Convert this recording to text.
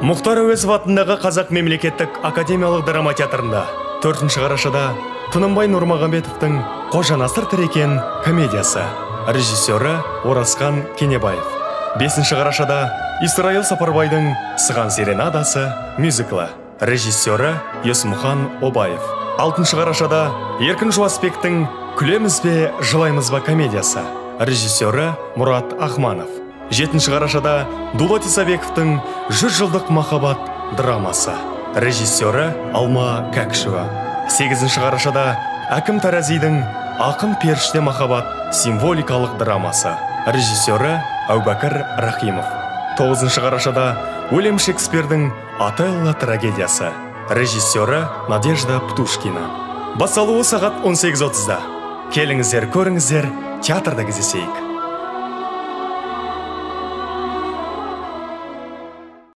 Мұхтар Әуезов атындағы Қазақ мемлекеттік академиялық драма театрында 4 қарашада Тынымбай Нұрмағамбетовтың «Қожа Насыр Тірекен» комедиясы, режиссері Оразқан Кенебаев. 5 қарашада Исраил Сапарбайдың «Сыған серенадасы» мюзиклі, режиссері Есмұхан Обаев. 6 қарашада Еркін Жуаспектің «Күлеміз бе, жылаймыз ба» комедиясы, режиссері Мұрат Ахманов. 7 қарашада Дулат Исабековтың «100 жылдық махаббат» драмасы, режиссері Алма Кәкішева. 8 қарашада Әкім Таразидің «Ақын періште махаббат» символикалық драмасы, режиссері Әубәкір Рахимов. 9 қарашада Уильям Шекспирдің «Отелло» трагедиясы, режиссері Надежда Птушкина. Басталуы сағат 18:30-да. Келіңіздер, көріңіздер, театрда кездесейік.